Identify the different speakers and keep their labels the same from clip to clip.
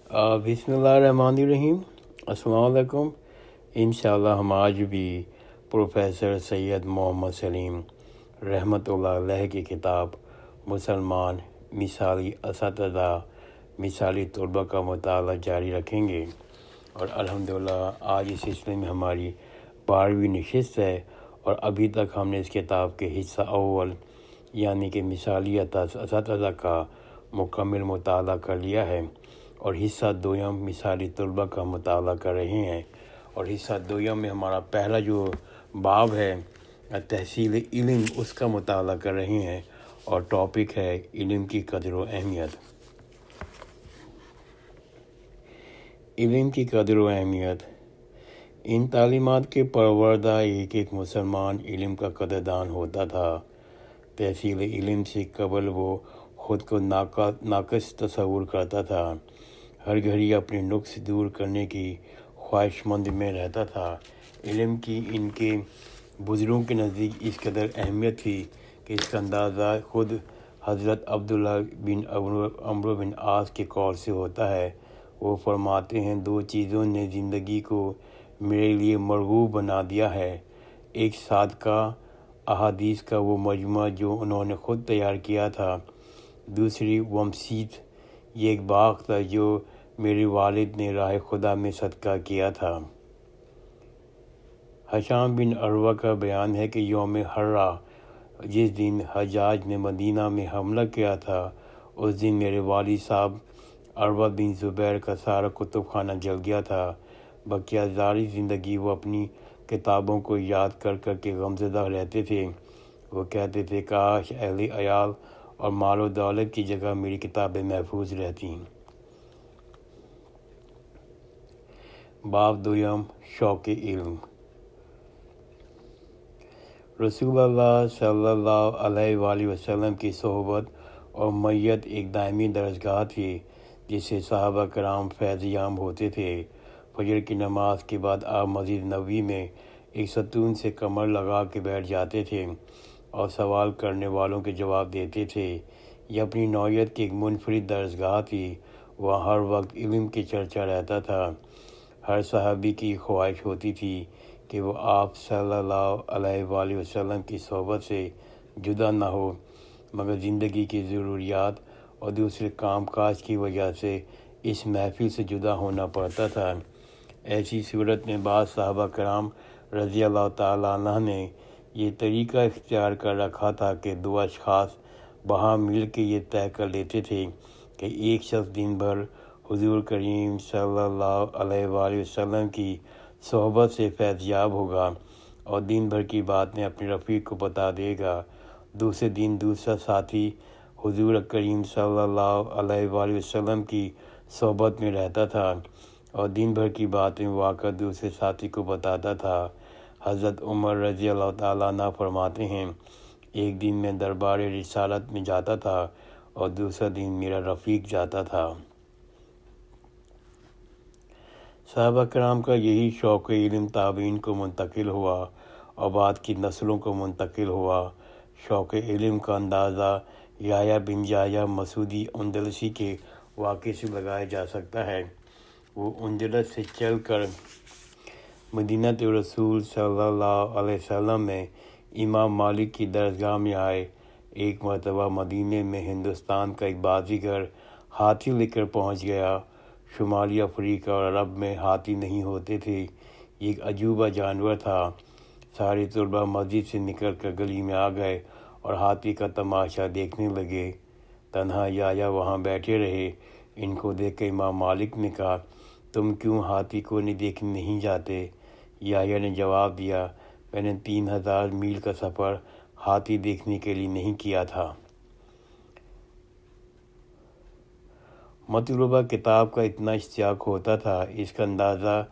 Speaker 1: بسم اللہ الرحمن الرحیم۔ السلام علیکم۔ انشاءاللہ ہم آج بھی پروفیسر سید محمد سلیم رحمۃ اللہ علیہ کی کتاب مسلمان مثالی اساتذہ مثالی طلباء کا مطالعہ جاری رکھیں گے، اور الحمدللہ آج اس سلسلے میں ہماری 12ویں نشست ہے، اور ابھی تک ہم نے اس کتاب کے حصہ اول یعنی کہ مثالی اساتذہ کا مکمل مطالعہ کر لیا ہے، اور حصہ دوم مثالی طلباء کا مطالعہ کر رہے ہیں۔ اور حصہ دوم میں ہمارا پہلا جو باب ہے تحصیل علم، اس کا مطالعہ کر رہے ہیں، اور ٹاپک ہے علم کی قدر و اہمیت۔ علم کی قدر و اہمیت۔ ان تعلیمات کے پروردہ ایک مسلمان علم کا قدردان ہوتا تھا۔ تحصیل علم سے قبل وہ خود کو ناقص تصور کرتا تھا، ہر گھڑی اپنے نقص دور کرنے کی خواہش مند میں رہتا تھا۔ علم کی ان کے بزرگوں کے نزدیک اس قدر اہمیت تھی کہ اس کا اندازہ خود حضرت عبداللہ بن عمرو بن عاص کے قول سے ہوتا ہے۔ وہ فرماتے ہیں، دو چیزوں نے زندگی کو میرے لیے مرغوب بنا دیا ہے، ایک صادقہ احادیث کا وہ مجموعہ جو انہوں نے خود تیار کیا تھا، دوسری ومسیت، یہ ایک باغ تھا جو میرے والد نے راہ خدا میں صدقہ کیا تھا۔ ہشام بن عروہ کا بیان ہے کہ یوم حرہ، جس دن حجاج نے مدینہ میں حملہ کیا تھا، اس دن میرے والد صاحب عروہ بن زبیر کا سارا کتب خانہ جل گیا تھا۔ بقیہ ساری زندگی وہ اپنی کتابوں کو یاد کر کر کے غمزدہ رہتے تھے۔ وہ کہتے تھے، کاش اہل عیال اور مال و دولت کی جگہ میری کتابیں محفوظ رہتیں۔ باب دوم، شوق علم۔ رسول اللہ صلی اللہ علیہ وآلہ وسلم کی صحبت اور معیت ایک دائمی درسگاہ تھی، جس سے صحابہ کرام فیض یاب ہوتے تھے۔ فجر کی نماز کے بعد آپ مسجد نبوی میں ایک ستون سے کمر لگا کے بیٹھ جاتے تھے اور سوال کرنے والوں کے جواب دیتے تھے۔ یہ اپنی نوعیت کی ایک منفرد درسگاہ تھی، وہاں ہر وقت علم کی چرچا رہتا تھا۔ ہر صحابی کی خواہش ہوتی تھی کہ وہ آپ صلی اللہ علیہ وآلہ وسلم کی صحبت سے جدا نہ ہو، مگر زندگی کی ضروریات اور دوسرے کام کاج کی وجہ سے اس محفل سے جدا ہونا پڑتا تھا۔ ایسی صورت میں بعض صحابہ کرام رضی اللہ تعالیٰ عنہ نے یہ طریقہ اختیار کر رکھا تھا کہ دو اشخاص باہم مل کے یہ طے کر لیتے تھے کہ ایک شخص دن بھر حضور کریم صلی اللہ علیہ وآلہ وسلم کی صحبت سے فیض یاب ہوگا اور دن بھر کی باتیں اپنے رفیق کو بتا دے گا۔ دوسرے دن دوسرا ساتھی حضور کریم صلی اللہ علیہ وآلہ وسلم کی صحبت میں رہتا تھا اور دن بھر کی باتیں وہ آ کر دوسرے ساتھی کو بتاتا تھا۔ حضرت عمر رضی اللہ تعالیٰ عنہ فرماتے ہیں، ایک دن میں دربار رسالت میں جاتا تھا اور دوسرا دن میرا رفیق جاتا تھا۔ صحابہ کرام کا یہی شوق علم تابعین کو منتقل ہوا اور بعد کی نسلوں کو منتقل ہوا۔ شوق علم کا اندازہ یحییٰ بن یحییٰ مسعودی اندلسی کے واقعے سے لگایا جا سکتا ہے۔ وہ اندلس سے چل کر مدینہ رسول صلی اللہ علیہ وسلم میں امام مالک کی درسگاہ میں آئے۔ ایک مرتبہ مدینہ میں ہندوستان کا ایک بازیگر ہاتھی لے کر پہنچ گیا۔ شمالی افریقہ اور عرب میں ہاتھی نہیں ہوتے تھے، یہ ایک عجوبہ جانور تھا۔ سارے طلباء مسجد سے نکل کر گلی میں آ گئے اور ہاتھی کا تماشا دیکھنے لگے۔ تنہا یحییٰ وہاں بیٹھے رہے۔ ان کو دیکھ کر امام مالک نے کہا، تم کیوں ہاتھی کو دیکھنے نہیں جاتے؟ یحییٰ نے جواب دیا، میں نے 3000 میل کا سفر ہاتھی دیکھنے کے لیے نہیں کیا تھا۔ مطلوبہ کتاب کا اتنا اشتیاق ہوتا تھا، اس کا اندازہ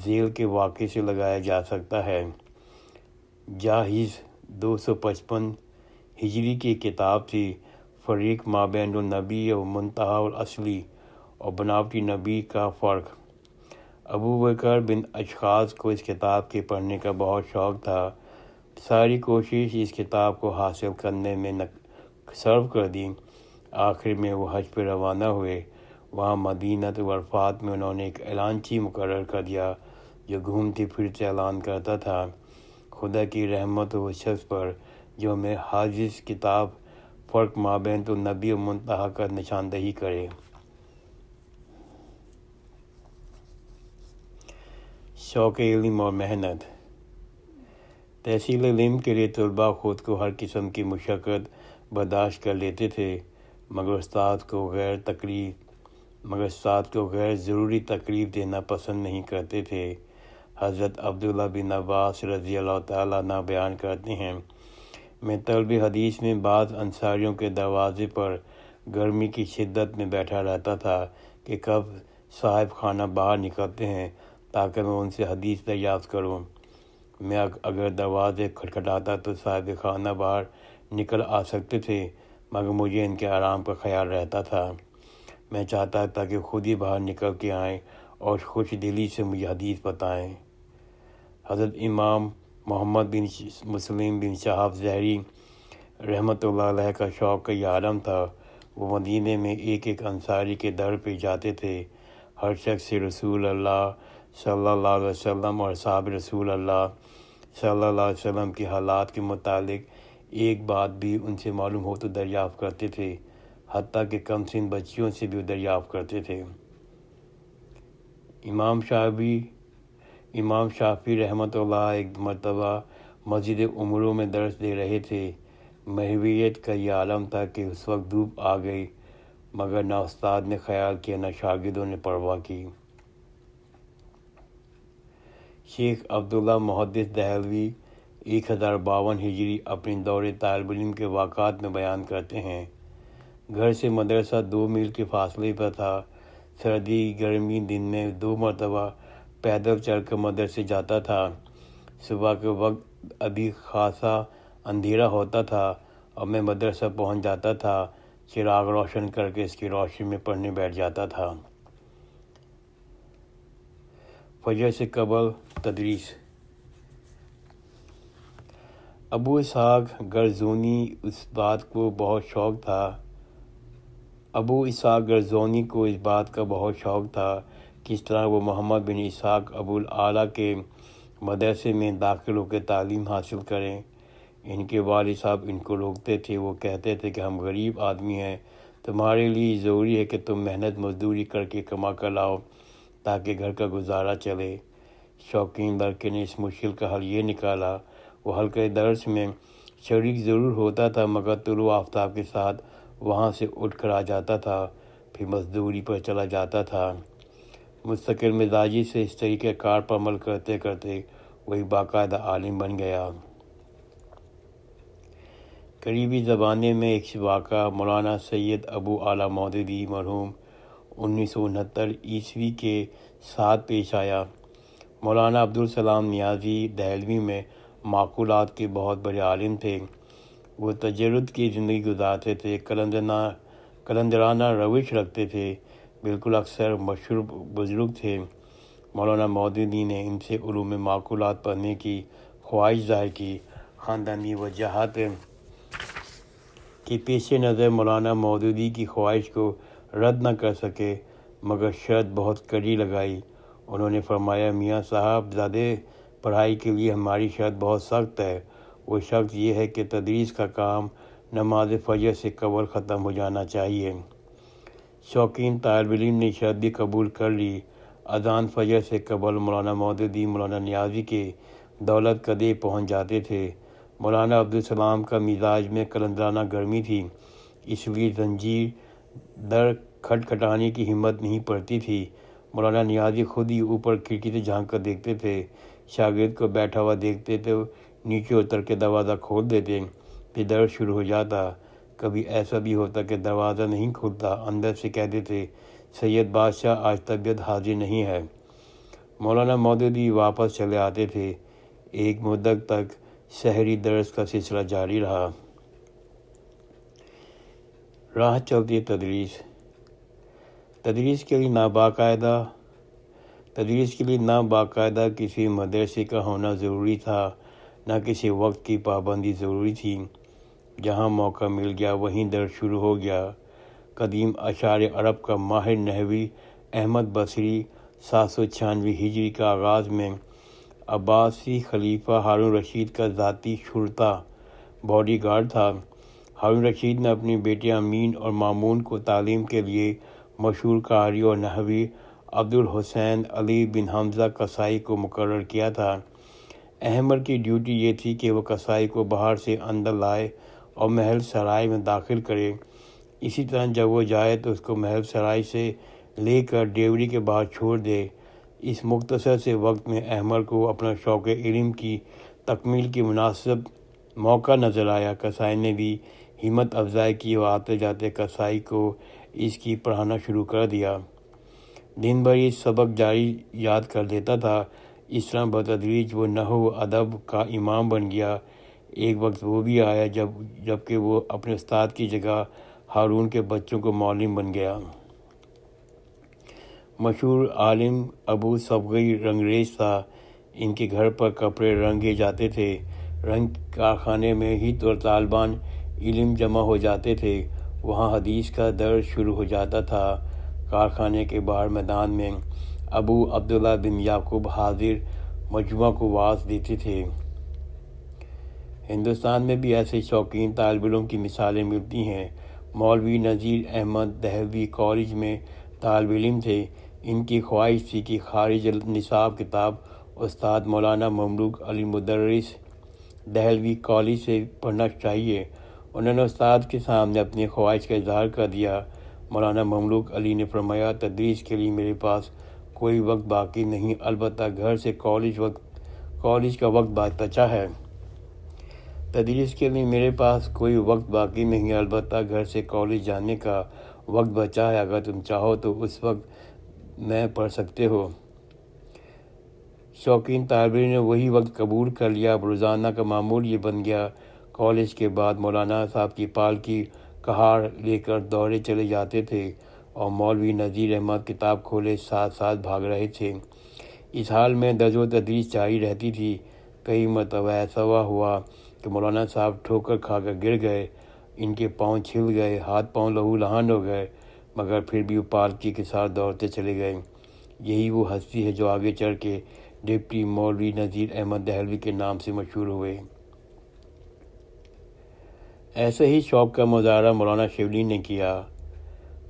Speaker 1: ذیل کے واقعے سے لگایا جا سکتا ہے۔ جاہز 255 ہجری کی کتاب تھی، فریق مابین النبی و منتہا الاصلی اور بناوٹی نبی کا فرق۔ ابو بکر بن اشخاص کو اس کتاب کے پڑھنے کا بہت شوق تھا۔ ساری کوشش اس کتاب کو حاصل کرنے میں صرف کر دی۔ آخر میں وہ حج پہ روانہ ہوئے۔ وہاں مدینہ ورفات میں انہوں نے ایک اعلانچی مقرر کر دیا جو گھومتے پھرتے اعلان کرتا تھا، خدا کی رحمت ہو اس شخص پر جو میں حافظ کتاب فرق مابین تو نبی و منتہا کا نشاندہی کرے۔ شوق علم اور محنت۔ تحصیل علم کے لیے طلباء خود کو ہر قسم کی مشقت برداشت کر لیتے تھے، مگر استاد کو غیر ضروری تکلیف دینا پسند نہیں کرتے تھے۔ حضرت عبداللہ بن عباس رضی اللہ تعالیٰ عنہ بیان کرتے ہیں، میں طلب حدیث میں بعض انصاریوں کے دروازے پر گرمی کی شدت میں بیٹھا رہتا تھا کہ کب صاحب خانہ باہر نکلتے ہیں تاکہ میں ان سے حدیث دریافت کروں۔ میں اگر دروازے کھٹکھٹاتا تو صاحب خانہ باہر نکل آ سکتے تھے، مگر مجھے ان کے آرام کا خیال رہتا تھا۔ میں چاہتا تھا کہ خود ہی باہر نکل کے آئیں اور خوش دلی سے مجھے حدیث بتائیں۔ حضرت امام محمد بن مسلم بن شہاب ظہری رحمۃ اللہ علیہ کا شوق کا یہ عالم تھا۔ وہ مدینے میں ایک انصاری کے در پہ جاتے تھے، ہر شخص سے رسول اللہ صلی اللہ علیہ وسلم اور اصحاب رسول اللہ صلی اللہ علیہ وسلم کے حالات کے متعلق ایک بات بھی ان سے معلوم ہو تو دریافت کرتے تھے، حتیٰ کہ کم سن بچیوں سے بھی دریافت کرتے تھے۔ امام شافعی رحمۃ اللہ ایک مرتبہ مسجد عمروں میں درس دے رہے تھے۔ مہویت کا یہ عالم تھا کہ اس وقت دھوپ آ گئی، مگر نہ استاد نے خیال کیا نہ شاگردوں نے پرواہ کی۔ شیخ عبداللہ محدث دہلوی 1052 ہجری اپنے دور طالب علم کے واقعات میں بیان کرتے ہیں، گھر سے مدرسہ 2 میل کے فاصلے پر تھا۔ سردی گرمی دن میں 2 مرتبہ پیدل چل کر مدرسے جاتا تھا۔ صبح کے وقت ابھی خاصا اندھیرا ہوتا تھا اور میں مدرسہ پہنچ جاتا تھا، چراغ روشن کر کے اس کی روشنی میں پڑھنے بیٹھ جاتا تھا۔ فجر سے قبل تدریس۔ ابو اسحاق گرزونی کو اس بات کا بہت شوق تھا کہ اس طرح وہ محمد بن اسحاق ابو الاعلیٰ کے مدرسے میں داخل ہو کے تعلیم حاصل کریں۔ ان کے والد صاحب ان کو روکتے تھے، وہ کہتے تھے کہ ہم غریب آدمی ہیں، تمہارے لیے ضروری ہے کہ تم محنت مزدوری کر کے کما کر لاؤ تاکہ گھر کا گزارا چلے۔ شوقین لڑکے نے اس مشکل کا حل یہ نکالا، وہ حلقہ درس میں شریک ضرور ہوتا تھا مگر طلوع آفتاب کے ساتھ وہاں سے اٹھ کر آ جاتا تھا، پھر مزدوری پر چلا جاتا تھا۔ مستقل مزاجی سے اس طریقہ کار پر عمل کرتے کرتے وہ ایک باقاعدہ عالم بن گیا۔ قریبی زمانے میں ایک واقعہ مولانا سید ابو اعلیٰ مودودی مرحوم 1969 عیسوی کے ساتھ پیش آیا۔ مولانا عبدالسلام نیازی دہلوی میں معقولات کے بہت بڑے عالم تھے۔ وہ تجرد کی زندگی گزارتے تھے، قلندرانہ روش رکھتے تھے، بالکل اکثر مشہور بزرگ تھے۔ مولانا مودودی نے ان سے علوم معقولات پڑھنے کی خواہش ظاہر کی۔ خاندانی وجوہات کے پیش نظر مولانا مودودی کی خواہش کو رد نہ کر سکے، مگر شرط بہت کڑی لگائی۔ انہوں نے فرمایا، میاں صاحب زادے، پڑھائی کے لیے ہماری شرط بہت سخت ہے۔ وہ شرط یہ ہے کہ تدریس کا کام نماز فجر سے قبل ختم ہو جانا چاہیے۔ شوقین طالب علم نے شرط بھی قبول کر لی۔ اذان فجر سے قبل مولانا مودودی مولانا نیازی کے دولت کدے پہنچ جاتے تھے۔ مولانا عبدالسلام کا مزاج میں قلندرانہ گرمی تھی، اس لیے زنجیر در کھٹکھٹانے کی ہمت نہیں پڑتی تھی۔ مولانا نیازی خود ہی اوپر کھڑکی سے جھانک کر دیکھتے تھے، شاگرد کو بیٹھا ہوا دیکھتے تو نیچے اتر کے دروازہ کھول دیتے، پھر درس شروع ہو جاتا۔ کبھی ایسا بھی ہوتا کہ دروازہ نہیں کھلتا، اندر سے کہہ دیتے، سید بادشاہ آج طبیعت حاضر نہیں ہے۔ مولانا مودودی واپس چلے آتے تھے۔ ایک مدت تک سحری درس کا سلسلہ جاری رہا۔ راہ چلتے تدریس کے لیے نہ باقاعدہ کسی مدرسے کا ہونا ضروری تھا، نہ کسی وقت کی پابندی ضروری تھی۔ جہاں موقع مل گیا وہیں درس شروع ہو گیا۔ قدیم اشعار عرب کا ماہر نحوی احمد بصری 796 ہجری کا آغاز میں عباسی خلیفہ ہارون رشید کا ذاتی شرطا باڈی گارڈ تھا۔ ہارون رشید نے اپنی بیٹے امین اور مامون کو تعلیم کے لیے مشہور قاری اور نحوی عبدالحسین علی بن حمزہ قصائی کو مقرر کیا تھا۔ احمد کی ڈیوٹی یہ تھی کہ وہ قصائی کو باہر سے اندر لائے اور محل سرائے میں داخل کرے۔ اسی طرح جب وہ جائے تو اس کو محل سرائے سے لے کر ڈیوری کے باہر چھوڑ دے۔ اس مختصر سے وقت میں احمد کو اپنا شوق علم کی تکمیل کی مناسب موقع نظر آیا۔ قصائی نے بھی ہمت افزائی کی اور آتے جاتے قصائی کو اس کی پڑھانا شروع کر دیا۔ دن بھر یہ سبق جاری یاد کر لیتا تھا۔ اس طرح بتدریج وہ نحو و ادب کا امام بن گیا۔ ایک وقت وہ بھی آیا جبکہ وہ اپنے استاد کی جگہ ہارون کے بچوں کو معلم بن گیا۔ مشہور عالم ابو صبغی رنگریز تھا۔ ان کے گھر پر کپڑے رنگے جاتے تھے۔ رنگ کارخانے میں ہی طالبان علم جمع ہو جاتے تھے۔ وہاں حدیث کا درس شروع ہو جاتا تھا۔ کارخانے کے باہر میدان میں ابو عبداللہ بن یعقوب حاضر مجموعہ کو وعظ دیتے تھے۔ ہندوستان میں بھی ایسے شوقین طالب علم کی مثالیں ملتی ہیں۔ مولوی نذیر احمد دہلوی کالج میں طالب علم تھے۔ ان کی خواہش تھی کہ خارج النصاب کتاب استاد مولانا مملوک علی مدرس دہلوی کالج سے پڑھنا چاہیے۔ انہوں نے استاد کے سامنے اپنی خواہش کا اظہار کر دیا۔ مولانا مملوک علی نے فرمایا، تدریس کے لیے میرے پاس کوئی وقت باقی نہیں، البتہ گھر سے کالج کا وقت بچا ہے۔ تدریس کے لیے میرے پاس کوئی وقت باقی نہیں، البتہ گھر سے کالج جانے کا وقت بچا ہے۔ اگر تم چاہو تو اس وقت میں پڑھ سکتے ہو۔ شوقین طالب علم نے وہی وقت قبول کر لیا۔ اب روزانہ کا معمول یہ بن گیا۔ کالج کے بعد مولانا صاحب کی پالکی کہاڑ لے کر دوڑے چلے جاتے تھے اور مولوی نذیر احمد کتاب کھولے ساتھ ساتھ بھاگ رہے تھے۔ اس حال میں درس و تدریس جاری رہتی تھی۔ کئی مرتبہ ایسا ہوا کہ مولانا صاحب ٹھوکر کھا کر گر گئے، ان کے پاؤں چھل گئے، ہاتھ پاؤں لہو لہان ہو گئے، مگر پھر بھی وہ پالکی کے ساتھ دوڑتے چلے گئے۔ یہی وہ ہستی ہے جو آگے چڑھ کے ڈپٹی مولوی نذیر احمد دہلوی کے نام سے مشہور ہوئے۔ ایسے ہی شوق کا مظاہرہ مولانا شبلی نے کیا۔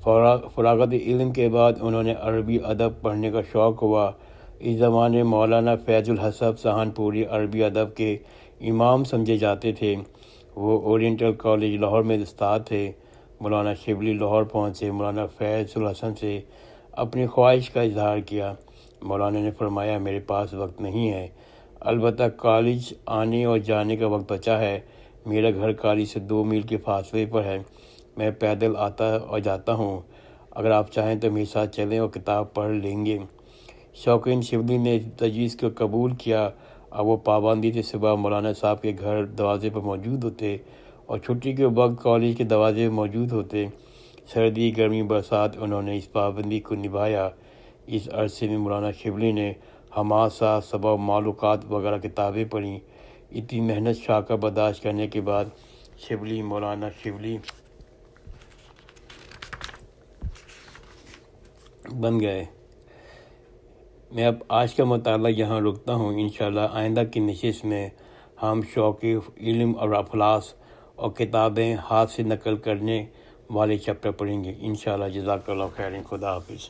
Speaker 1: فراغت علم کے بعد انہوں نے عربی ادب پڑھنے کا شوق ہوا۔ اس زمانے مولانا فیض الحسب سہانپوری عربی ادب کے امام سمجھے جاتے تھے۔ وہ اورینٹل کالج لاہور میں استاد تھے۔ مولانا شبلی لاہور پہنچے۔ مولانا فیض الحسن سے اپنی خواہش کا اظہار کیا۔ مولانا نے فرمایا، میرے پاس وقت نہیں ہے، البتہ کالج آنے اور جانے کا وقت بچا ہے۔ میرا گھر کالج سے 2 میل کے فاصلے پر ہے۔ میں پیدل آتا اور جاتا ہوں۔ اگر آپ چاہیں تو میرے ساتھ چلیں اور کتاب پڑھ لیں گے۔ شوقین شبلی نے تجویز کو قبول کیا۔ اب وہ پابندی سے صبح مولانا صاحب کے گھر دروازے پر موجود ہوتے اور چھٹی کے وقت کالج کے دروازے پر موجود ہوتے۔ سردی گرمی برسات انہوں نے اس پابندی کو نبھایا۔ اس عرصے میں مولانا شبلی نے حماسہ، سبع معلوقات وغیرہ کتابیں پڑھیں۔ اتنی محنت شاقہ برداشت کرنے کے بعد مولانا شبلی بن گئے۔ میں اب آج کا مطالعہ یہاں رکتا ہوں۔ انشاءاللہ آئندہ کی نشست میں ہم شوق علم اور افلاس اور کتابیں ہاتھ سے نقل کرنے والے چیپٹر پڑھیں گے انشاءاللہ۔ جزاک اللہ خیر۔ خدا حافظ۔